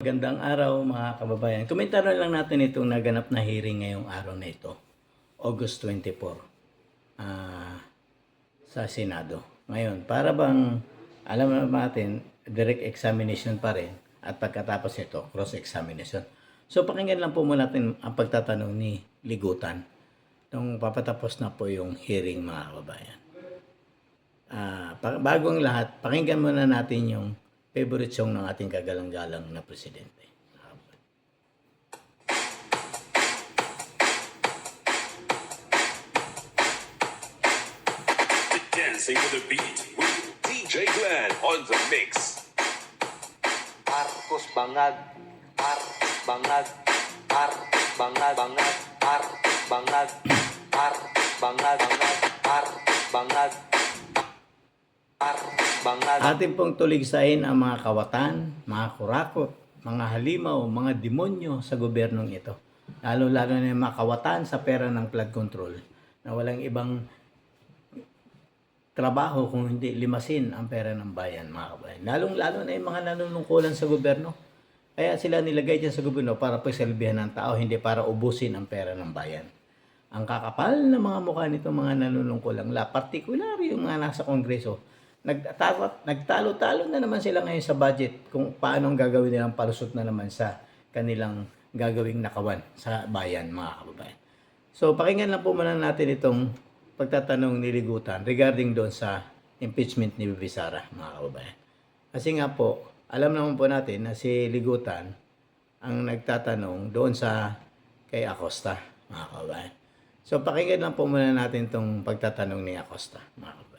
Magandang araw mga kababayan. Komentaron lang natin itong naganap na hearing ngayong araw na ito, August 24, sa Senado. Ngayon, para bang alam natin, direct examination pa rin at pagkatapos ito, cross-examination. So pakinggan lang po muna natin ang pagtatanong ni Ligutan nung papatapos na po yung hearing mga kababayan. Bago ang lahat, pakinggan muna natin yung favorite song ng ating kagalang-galang na presidente. Dancing with the beat with DJ Glenn on the mix. Marcos bangag, Marcos bangag, Marcos bangag, bangag, Marcos bangag, Marcos bangag, bangag, Marcos bangag, Marcos bangag. Atin pong tuligsain ang mga kawatan, mga kurakot, mga halimaw, mga demonyo sa gobyernong ito. Lalo-lalo na yung mga kawatan sa pera ng flood control na walang ibang trabaho kung hindi limasin ang pera ng bayan, mga kabayan. Lalong-lalo na yung mga nanunungkulan sa gobyerno. Kaya sila nilagay dyan sa gobyerno para pagsalbihan ng tao, hindi para ubusin ang pera ng bayan. Ang kakapal na mga mukha nito mga nanunungkulang particular yung mga nasa kongreso, nagtalo-talo na naman sila ngayon sa budget kung paano ang gagawin nilang palusot na naman sa kanilang gagawing nakawan sa bayan, mga kababayan. So, pakinggan lang po muna natin itong pagtatanong ni Ligutan regarding doon sa impeachment ni Bibi Sara, mga kababayan. Kasi nga po, alam naman po natin na si Ligutan ang nagtatanong doon sa kay Acosta, mga kababayan. So, pakinggan lang po muna natin itong pagtatanong ni Acosta, mga kababayan.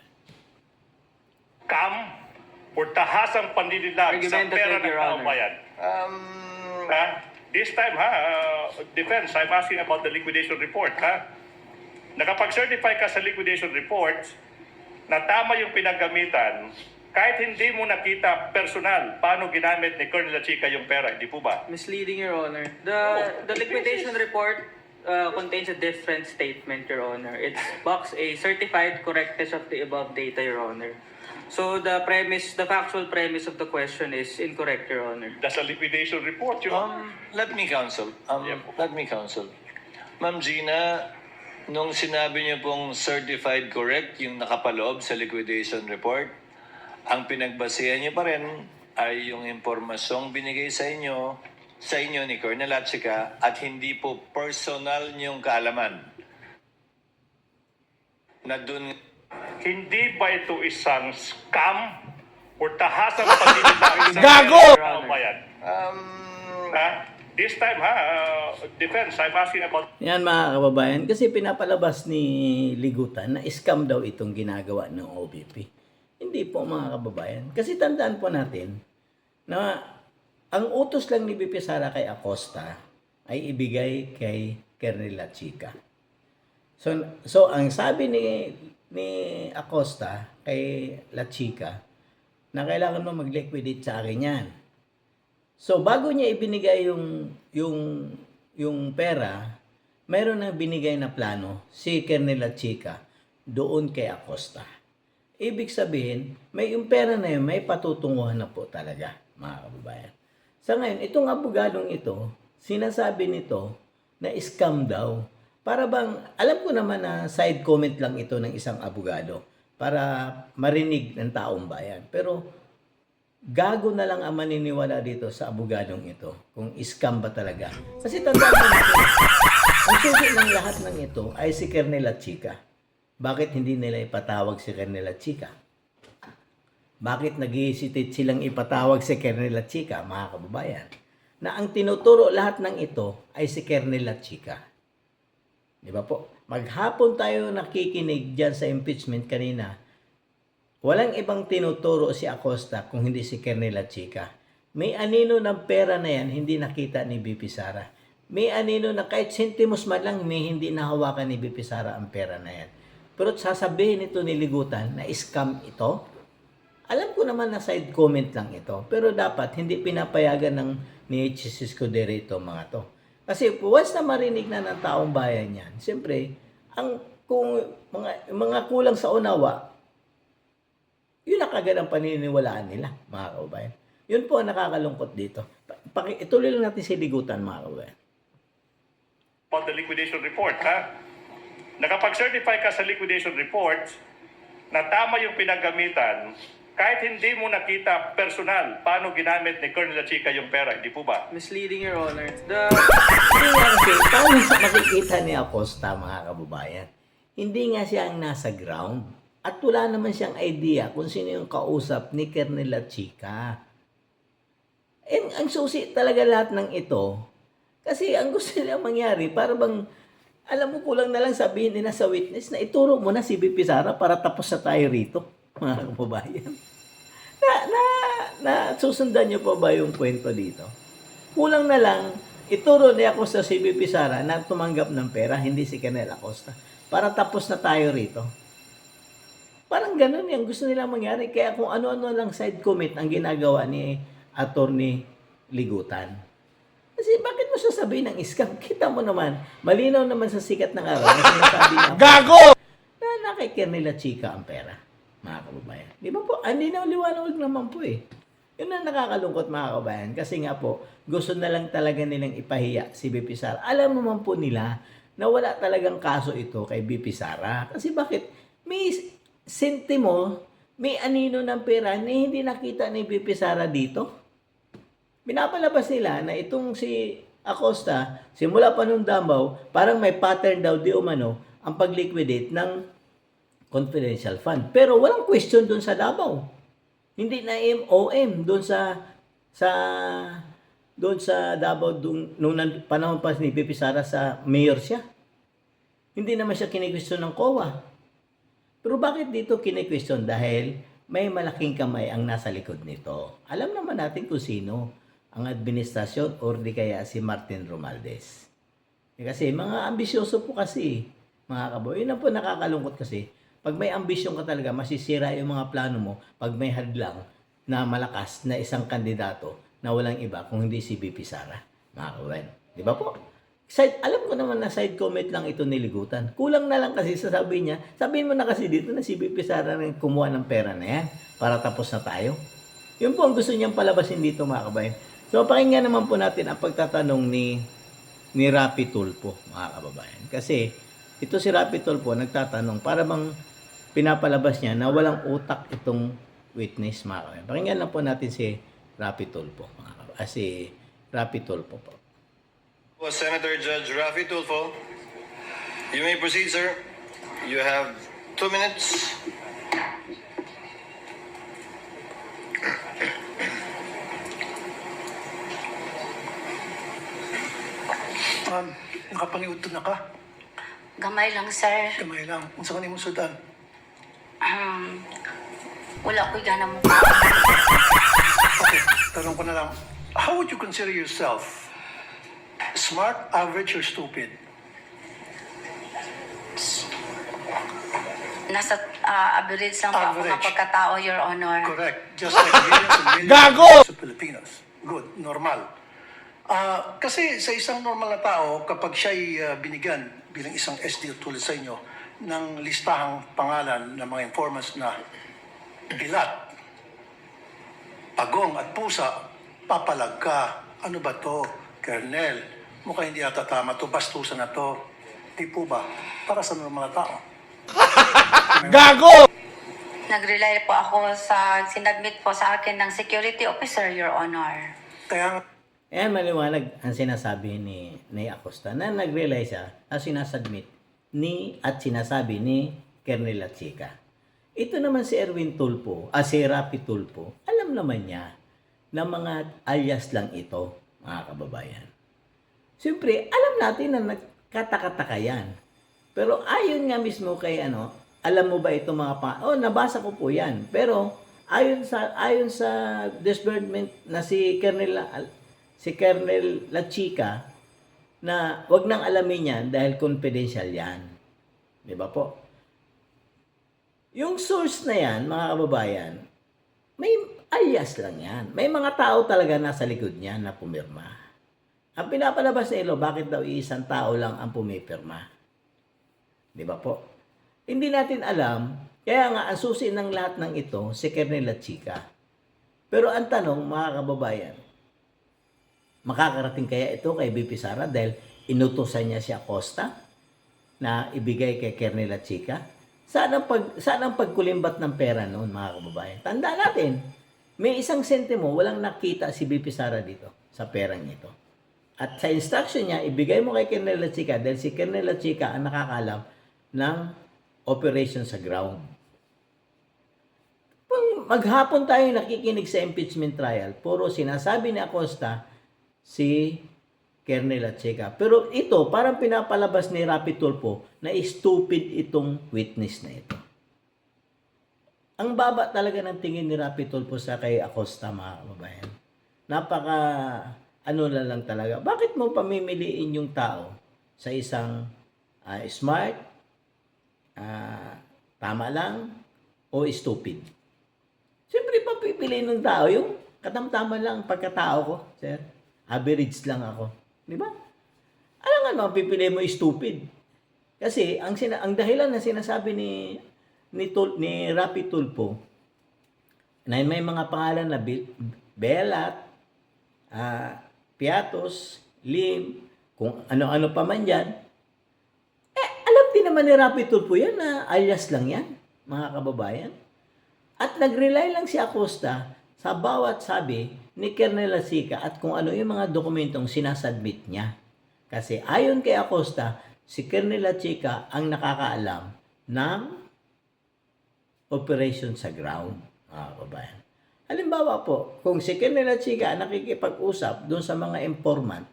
Or tahasang panlililag sa pera ng taong bayan? This time, Defense, I'm asking about the liquidation report. Nakapag-certify ka sa liquidation report na tama yung pinaggamitan, kahit hindi mo nakita personal paano ginamit ni Colonel Lachica yung pera, hindi po ba? Misleading, Your Honor. The liquidation report contains a different statement, Your Honor. It's box A, certified correctness of the above data, Your Honor. So the factual premise of the question is incorrect, Your Honor. That's a liquidation report, Your Honor. Let me counsel. Ma'am Gina, nung sinabi niyo pong certified correct yung nakapaloob sa liquidation report, ang pinagbasihan niyo pa rin ay yung impormasyong binigay sa inyo ni Colonel Lachica at hindi po personal niyong kaalaman na dun. Hindi ba ito isang scam or tahasang panlililag sa Gago! pera ng bayan? This time, Defense, I'm asking about... Yan mga kababayan, kasi pinapalabas ni Ligutan na scam daw itong ginagawa ng OVP. Hindi po mga kababayan. Kasi tandaan po natin na ang utos lang ni BP Sara kay Acosta ay ibigay kay Colonel Lachica. So ang sabi ni Acosta kay Lachica na kailangan mo mag-liquidate sa akin yan. So bago niya ibinigay yung pera, mayroon na binigay na plano si Colonel Lachica doon kay Acosta. Ibig sabihin, yung pera na yun, may patutunguhan na po talaga, mga kababayan. Sa ngayon, itong abogadong ito, sinasabi nito na scam daw. Para bang, alam ko naman na side comment lang ito ng isang abogado para marinig ng taong bayan. Pero gago na lang ang maniniwala dito sa abogadong ito kung scam ba talaga. Kasi tandaan mo natin, ang susi ng lahat ng ito ay si Colonel Lachica. Bakit hindi nila ipatawag si Colonel Lachica? Bakit nag-hesitate silang ipatawag si Colonel Lachica, mga kababayan? Na ang tinuturo lahat ng ito ay si Colonel Lachica. Di ba po? Maghapon tayo nakikinig dyan sa impeachment kanina. Walang ibang tinuturo si Acosta kung hindi si Colonel Lachica. May anino ng pera na yan, hindi nakita ni BP Sara. May anino na kahit sentimos man lang, may hindi nahawakan ni BP Sara ang pera na yan. Pero sasabihin ito ni Ligutan na scam ito. Alam ko naman na side comment lang ito. Pero dapat hindi pinapayagan ng ni H.C. Escudero ito mga to. Kasi once na marinig na ng taong bayan yan, siyempre, kung mga kulang sa unawa, yun ang kagad ang paniniwalaan nila, mga kaubayan. Yun po ang nakakalungkot dito. ituloy lang natin si Ligutan, mga kababayan. About the liquidation report, ha? Nakapag-certify ka sa liquidation report na tama yung pinagamitan, kahit hindi mo nakita personal paano ginamit ni Colonel Lachica yung pera, hindi po ba? Misleading, Your Honor. Hindi nga kasi, paano sa makikita ni Acosta, mga kababayan? Hindi nga siya ang nasa ground. At wala naman siyang idea kung sino yung kausap ni Colonel Lachica. Ang susi talaga lahat ng ito. Kasi ang gusto nila mangyari, para bang, alam mo, kulang na lang sabihin nila sa witness na ituro mo na si BP Sara para tapos na tayo rito, mga kababayan. Susundan niyo pa ba yung kwento dito? Kulang na lang, ituro ni Acosta si BP Sara na tumanggap ng pera, hindi si Colonel Acosta, para tapos na tayo rito. Parang ganun yung gusto nila mangyari. Kaya kung ano-ano lang side commit ang ginagawa ni Attorney Ligutan. Kasi bakit mo sasabihin ng scam? Kita mo naman, malinaw naman sa sikat ng araw na sinasabi niya. Gago! Na kay Colonel Lachica ang pera, mga kababayan. Di ba po? Hindi na liwanag naman po eh. Yun ang nakakalungkot, mga kababayan. Kasi nga po, gusto na lang talaga nilang ipahiya si BP Sara. Alam naman po nila na wala talagang kaso ito kay BP Sara. Kasi bakit? May sentimo, may anino ng pera na hindi nakita ni BP Sara dito. Pinapalabas nila na itong si Acosta, simula pa nung Davao, parang may pattern daw di umano ang pag-liquidate ng confidential fund. Pero walang question doon sa Davao. Hindi na MOM doon sa Davao nung panahon pa ni BP Sara sa mayor siya. Hindi naman siya kini-question ng COA. Pero bakit dito kini-question? Dahil may malaking kamay ang nasa likod nito. Alam naman natin kung sino ang administrasyon or di kaya si Martin Romualdez. Kasi mga ambisyoso po kasi, mga kababayan. Yun ang po nakakalungkot kasi. Pag may ambisyon ka talaga, masisira yung mga plano mo pag may hadlang na malakas na isang kandidato na walang iba kung hindi si BP Sara. Mga kababayan. Di ba po? Alam ko naman na side comment lang ito niligutan. Kulang na lang kasi sasabihin niya, sabihin mo na kasi dito na si BP Sara na kumuha ng pera na yan para tapos na tayo. Yun po ang gusto niyang palabasin dito, mga kababayan. So pakinggan naman po natin ang pagtatanong ni Rapi Tulfo, mga kababayan. Kasi ito si Rapi Tulfo nagtatanong para bang pinapalabas niya na walang utak itong witness, mga kababayan. Pakinggan lang po natin si Rapi Tulfo, mga kababayan. Si Rapi Tulfo po. Senator Judge Rafi Tulfo, you may proceed, sir. You have 2 minutes. Nakapangiudto na ka? Gamay lang, sir. Kamay lang. Kung saan mo sudan? Wala ko'y gana mo. Okay, tanong ko na lang. How would you consider yourself? Smart, average, or stupid? Nasa average lang po ako ng Average. pagkatao, Your Honor. Correct. Just like millions and millions of Filipinos. Good. Normal. Kasi sa isang normal na tao, kapag siya'y binigyan bilang isang SDO tulad sa inyo ng listahang pangalan ng mga informants na bilat, pagong at pusa, papalag ka. Ano ba to, Colonel? Mukhang hindi ata tama to, bastusan na to. Di po ba? Para sa normal na tao. Nag-rely po ako sa sinadmit po sa akin ng security officer, Your Honor. Kaya nga, Ayan, maliwanag ang sinasabi ni Acosta na nag-realize siya na sinasubmit at sinasabi ni Colonel Lachica. Ito naman si Erwin Tulfo, si Rapi Tulfo, alam naman niya na mga alias lang ito, mga kababayan. Siyempre, alam natin na nagkatakataka yan. Pero ayon nga mismo kay alam mo ba ito mga nabasa ko po yan. Pero ayon sa disbursement na si Colonel Lachica na wag nang alamin yan dahil confidential yan. Di ba po? Yung source na yan, mga kababayan, may alias lang yan. May mga tao talaga nasa likod niya na pumirma. Ang pinapalabas na ilo, bakit daw isang tao lang ang pumipirma? Di ba po? Hindi natin alam, kaya nga ang susi ng lahat ng ito, si Colonel Lachica. Pero ang tanong, mga kababayan, makakarating kaya ito kay BP Sara dahil inutusan niya si Acosta na ibigay kay Kernel at Chica? Saan ang pagkulimbat ng pera noon, mga kababayan? Tandaan natin, may isang sentimo, walang nakita si BP Sara dito sa perang ito. At sa instruction niya, ibigay mo kay Kernel at Chica dahil si Kernel at Chica ang nakakalam ng operation sa ground. Maghapon tayo nakikinig sa impeachment trial, puro sinasabi ni Acosta si Kernel at Chica. Pero ito, parang pinapalabas ni Rapi Tulfo na stupid itong witness na ito. Ang baba talaga ng tingin ni Rapi Tulfo sa kay Acosta, mga kababayan. Napaka, ano na lang talaga. Bakit mo pamimiliin yung tao sa isang smart, tama lang, o stupid? Siyempre, papipiliin ng tao yung katamtaman lang pagkatao ko, sir. Average lang ako. Di ba? Alam nga naman, pipiliin mo stupid. Kasi, ang dahilan na sinasabi ni Rapi Tulfo, na may mga pangalan na Belat, Piatos, Lim, kung ano-ano pa man yan, alam din naman ni Rapi Tulfo yan na alias lang yan, mga kababayan. At nag-rely lang si Acosta sa bawat sabi ni Kernel at Chica at kung ano yung mga dokumentong sinasubmit niya. Kasi ayon kay Acosta, si Kernel at Chica ang nakakaalam ng operation sa ground, mga kababayan. Halimbawa po, kung si Kernel at Chica nakikipag-usap doon sa mga informant,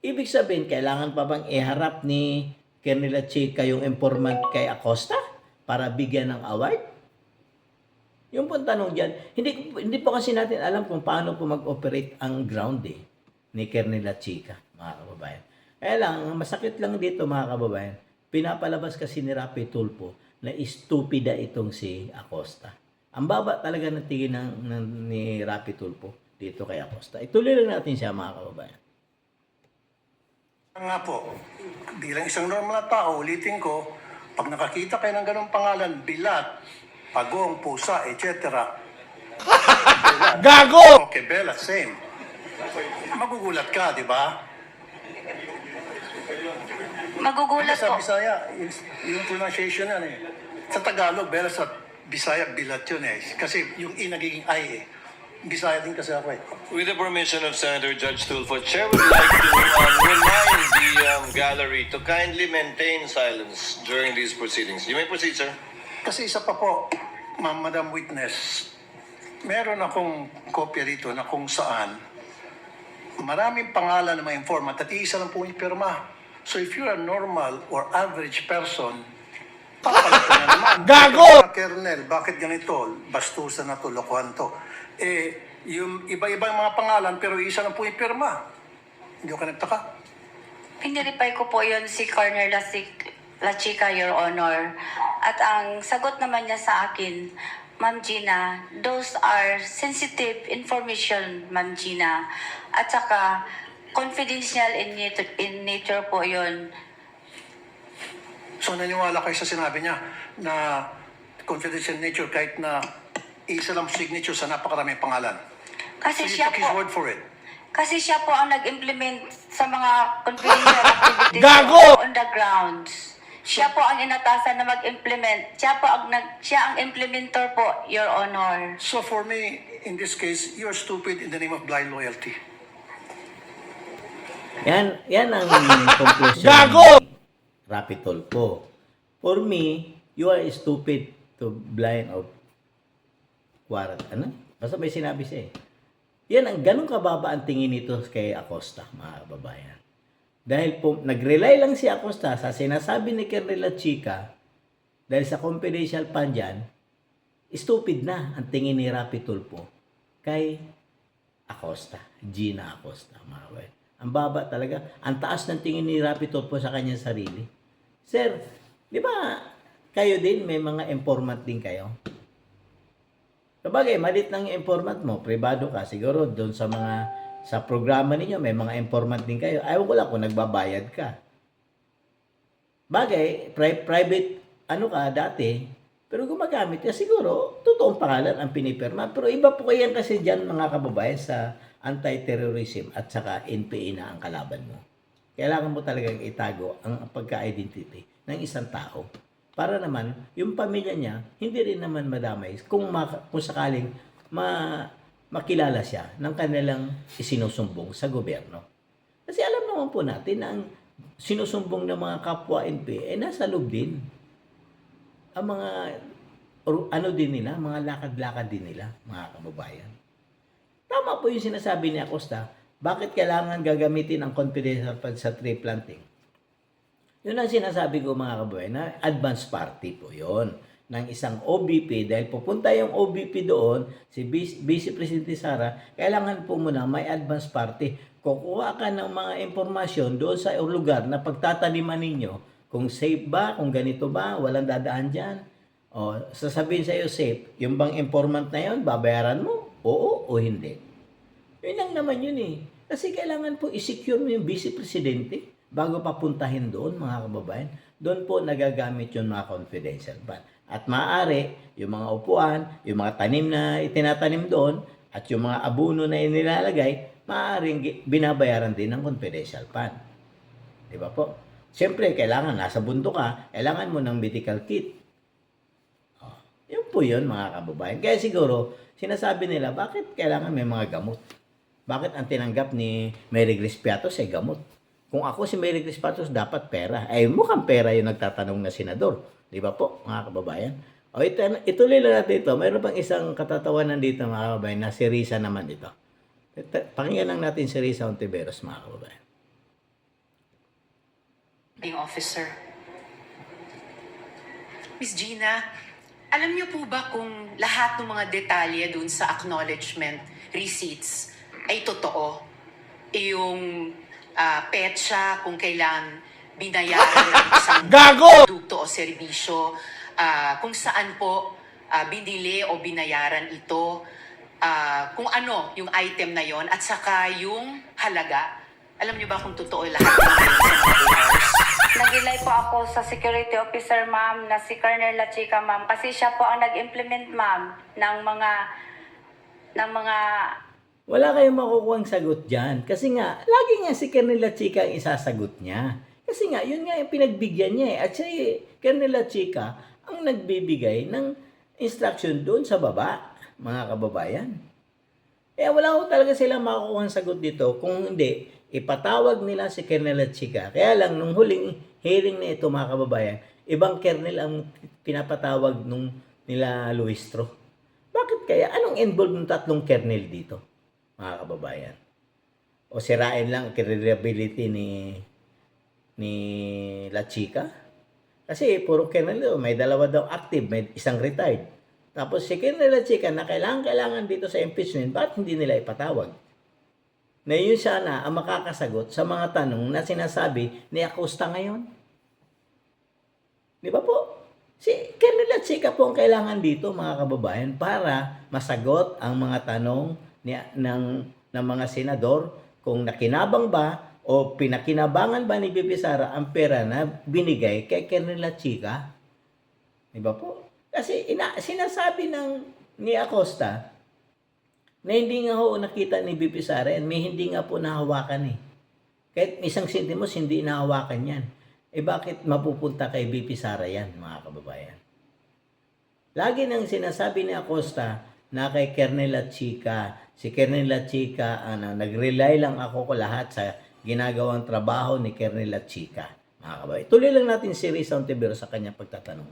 ibig sabihin, kailangan pa bang iharap ni Kernel at Chica yung informant kay Acosta para bigyan ng award? Yung pong tanong dyan, hindi po kasi natin alam kung paano po mag-operate ang ground ni Kernel at Chica, mga kababayan. Kaya lang, masakit lang dito, mga kababayan, pinapalabas kasi ni Rapi Tulfo na stupida itong si Acosta. Ang baba talaga ng tingin ni Rapi Tulfo dito kay Acosta. Ituloy lang natin siya, mga kababayan. Nga po, bilang isang normal na tao, ulitin ko, pag nakakita kayo ng ganong pangalan, Bilat, Pagong, Pusa, etc. Gago! Okay, Bella, same. Magugulat ka, di ba? Magugulat Sa po. Bisaya, yung pronunciation yan eh. Sa Tagalog, Bella, sa Bisaya, Bilat yun eh. Kasi yung I nagiging I eh. Bisaya din kasi ako eh. With the permission of Senator Judge Tulfo, Chair would like to remind the gallery to kindly maintain silence during these proceedings. You may proceed, sir. Kasi isa pa po, Madam Witness, meron akong kopya dito na kung saan maraming pangalan ng mga informant at iisa lang po yung pirma. So if you're a normal or average person, papalit ka na naman. Gago! Kernel, bakit ganito? Bastusan na to, lokohan to. Yung iba-ibang mga pangalan pero isa lang po yung pirma. Hindi ko nagtaka. Piniripay ko po yun si Corner La Chica, Your Honor. At ang sagot naman niya sa akin, Ma'am Gina, those are sensitive information, Ma'am Gina. At saka, confidential in nature po yun. So naniwala kayo sa sinabi niya na confidential nature kahit na isa lang signature sa napakaraming pangalan. Kasi So you siya took his po, word for it. kasi siya po ang nag-implement sa mga confidential activities Gago! on the grounds. Siya po ang inatasan na mag-implement. Siya ang implementer po, Your Honor. So for me, in this case, you're stupid in the name of blind loyalty. Yan ang conclusion ni Rapi Tulfo. For me, you are stupid to blind of Basta may sinabi siya eh. Yan ang ganun kababa ang tingin nito kay Acosta, mga kababayan. Dahil po, nag-rely lang si Acosta sa sinasabi ni Kernel at Chica, dahil sa confidential fund dyan, stupid na ang tingin ni Rapi Tulfo kay Acosta, Gina Acosta, mga kababayan. Ang baba talaga, ang taas ng tingin ni Rapi Tulfo sa kanyang sarili. Sir, di ba kayo din, may mga informant din kayo? Sabagay, malit ng informant mo, privado ka, siguro doon sa programa ninyo, may mga informant din kayo. Ayaw ko lang kung nagbabayad ka. Bagay, private, dati, pero gumagamit ka, siguro, totoong pangalan ang pinipirma. Pero iba po yan kasi dyan, mga kababayan, sa anti-terrorism at saka NPA na ang kalaban mo. Kailangan mo talagang itago ang pagka-identity ng isang tao para naman yung pamilya niya hindi rin naman madamay kung sakaling makilala siya ng kanilang isinusumbong sa gobyerno. Kasi alam naman po natin na ang sinusumbong ng mga kapwa NPA nasa loob din. Ang mga din nila, mga lakad-lakad din nila, mga kababayan. Tama po yung sinasabi ni Acosta, bakit kailangan gagamitin ang confidential fund sa tree planting? Yun ang sinasabi ko mga kababayan, na advance party po yon ng isang OBP. Dahil pupunta yung OBP doon, si Vice Presidente Sara, kailangan po muna may advance party. Kukuha ka ng mga impormasyon doon sa lugar na pagtataniman ninyo, kung safe ba, kung ganito ba, walang dadaan dyan. O, sasabihin sa iyo safe, yung bang informant na yun, babayaran mo? Oo o hindi. Yun lang naman yun eh. Kasi kailangan po i-secure mo yung Vice Presidente bago papuntahin doon, mga kababayan. Doon po nagagamit yung mga confidential fund. At maaari, yung mga upuan, yung mga tanim na itinatanim doon, at yung mga abuno na inilalagay, maaaring binabayaran din ng confidential fund. Di ba po? Siyempre, kailangan nasa bundok ka, kailangan mo ng medical kit. Yun po yun, mga kababayan. Kaya siguro, sinasabi nila, bakit kailangan may mga gamot? Bakit ang tinanggap ni Mary Grace Piatos ay gamot? Kung ako si Mary Grace Piatos, dapat pera. Ay, mukhang pera yung nagtatanong na senador. Di ba po, mga kababayan? O, ituloy lang natin ito. Mayroon pang isang katatawanan dito, mga kababayan, na si Risa naman dito. Pakinggan lang natin si Risa Ontiveros, mga kababayan. Officer. Miss Gina, alam niyo po ba kung lahat ng mga detalye dun sa acknowledgement receipts ay totoo? Yung petsa, kung kailan binayaran ng isang produkto o serbisyo, kung saan po binili o binayaran ito, kung ano yung item na yon at saka yung halaga. Alam niyo ba kung totoo lahat ng Nag-rely po ako sa security officer, ma'am, na si Colonel Lachica, ma'am. Kasi siya po ang nag-implement, ma'am, ng mga... Wala kayong makukuhang sagot dyan. Kasi nga, lagi nga si Colonel Lachica ang isasagot niya. Kasi nga, yun nga yung pinagbigyan niya eh. At siya, Colonel Lachica, ang nagbibigay ng instruction doon sa baba, mga kababayan. Kaya wala ko talaga silang makukuhang sagot dito. Kung hindi, ipatawag nila si Colonel Lachica. Kaya lang, nung huling hearing na ito, mga kababayan, ibang Colonel ang pinapatawag nung nila Luistro. Bakit kaya? Anong involved ng tatlong Colonel dito, mga kababayan? O sirain lang ang credibility ni Lachica? Kasi puro Colonel, may dalawa daw active, may isang retired. Tapos si Colonel Lachica na kailangan dito sa impeachment, bakit hindi nila ipatawag? Na yun sana ang makakasagot sa mga tanong na sinasabi ni Acosta ngayon. Di ba po? Si Colonel Lachica po ang kailangan dito, mga kababayan, para masagot ang mga tanong ng mga senador kung nakinabang ba o pinakinabangan ba ni Bibi Sara ang pera na binigay kay Colonel Lachica. Di ba po? Kasi sinasabi ni Acosta na hindi nga ho nakita ni BP Sara and may hindi nga po nahawakan eh. Kahit isang sentimos, hindi nahawakan yan. Eh bakit mapupunta kay BP Sara yan, mga kababayan? Lagi nang sinasabi ni Acosta na kay Colonel Lachica, si Colonel Lachica, nag-rely lang ako ko lahat sa ginagawang trabaho ni Colonel Lachica, mga kababayan. Tuloy lang natin si Risa Ontiveros sa kanyang pagtatanong.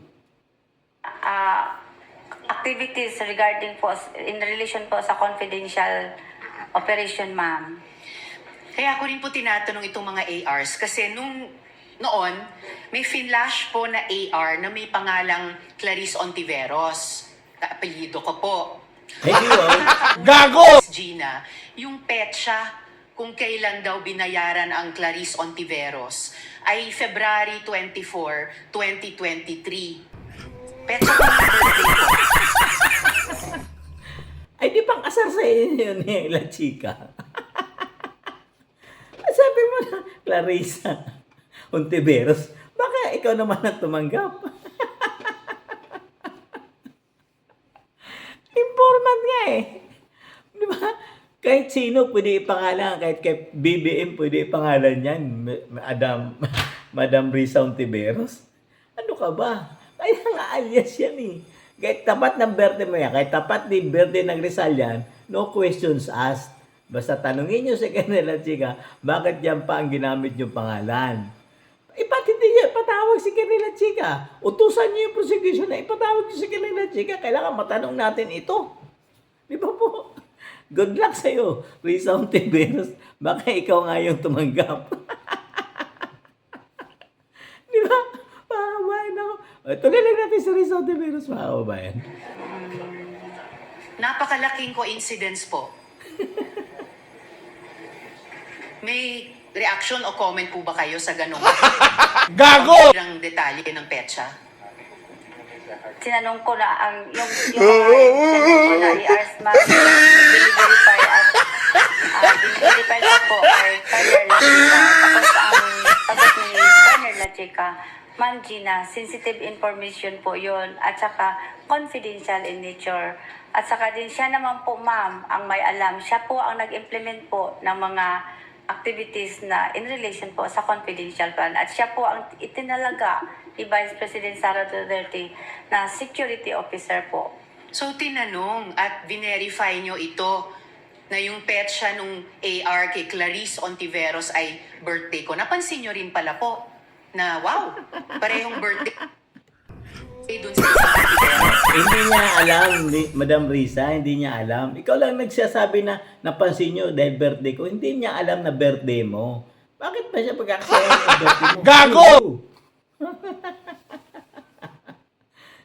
activities regarding po in relation po sa confidential operation, ma'am. Kaya ako rin po tinatanong itong mga ARs kasi noon, may finlash po na AR na may pangalang Clarice Ontiveros. Apelyido ko po. Gago! Gina, yung petsa kung kailan daw binayaran ang Clarice Ontiveros ay February 24, 2023. Petsa ko yung birthday ko. Ay, di pang asar sa inyo ni Lachica. Sabi mo na, Clarissa Ontiveros, baka ikaw naman ang tumanggap. Informant nga eh. Di ba? Kahit sino pwede ipangalan, kahit kay BBM pwede ipangalan yan, Madam Risa Ontiveros. Ano ka ba? Kaya nga alias yan eh. Kahit tapat ng birthday mo yan, kahit tapat ni birthday ng Rizal yan, no questions asked. Basta tanungin nyo si Colonel Lachica, bakit yan pa ang ginamit yung pangalan? Pati hindi niya ipatawag si Colonel Lachica. Utusan niyo yung prosecution na ipatawag niyo si Colonel Lachica. Kailangan matanong natin ito. Di ba po? Good luck sa'yo, Risa Ontiveros. Baka ikaw nga yung tumanggap. Di ba? Mga kabayan ako. Tuloy lang natin si Risa Ontiveros, mga kabayan. Napakalaking coincidence po. May reaction o comment po ba kayo sa ganong Gago! detalye ng petsa? Tinanong ko na yung tinanong ko na i-ars verify at verify ko po kay Colonel Lachica. Tapos ang sagot ni Colonel Lachica, Ma'am Gina, sensitive information po yun at saka confidential in nature. At saka din siya naman po ma'am ang may alam. Siya po ang nag-implement po ng mga activities na in relation po sa confidential plan. At siya po ang itinalaga ni Vice President Sara Duterte na security officer po. So tinanong at verify nyo ito na yung petsa nung AR kay Clarice Ontiveros ay birthday ko. Napansin nyo rin pala po na wow, parehong birthday dun sa isang Ontiveros. Hindi niya alam, Madam Risa, hindi niya alam. Ikaw lang nagsasabi na napansin niyo dahil birthday ko. Hindi niya alam na birthday mo. Bakit pa siya pagkakasaya ng birthday mo? Gago!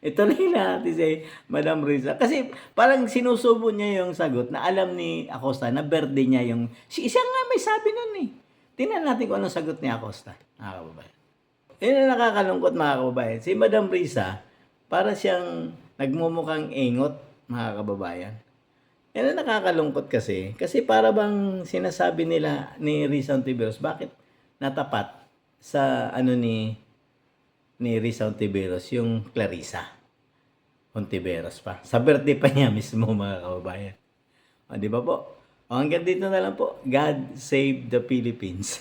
Ito na yun natin si Madam Risa. Kasi parang sinusubo niya yung sagot na alam ni Acosta na birthday niya yung... Siya nga may sabi nun eh. Tingnan natin kung anong sagot ni Acosta. Mga kababayan. Yun ang nakakalungkot mga kababayan. Si Madam Risa, para siyang nagmumukhang ingot mga kababayan. Yan ang nakakalungkot kasi. Kasi para bang sinasabi nila ni Risa Ontiveros, bakit natapat sa ano ni Risa Ontiveros, yung Clarissa Ontiveros pa. Sa birthday pa niya mismo mga kababayan. O, di ba po? O, hanggang dito na lang po. God save the Philippines.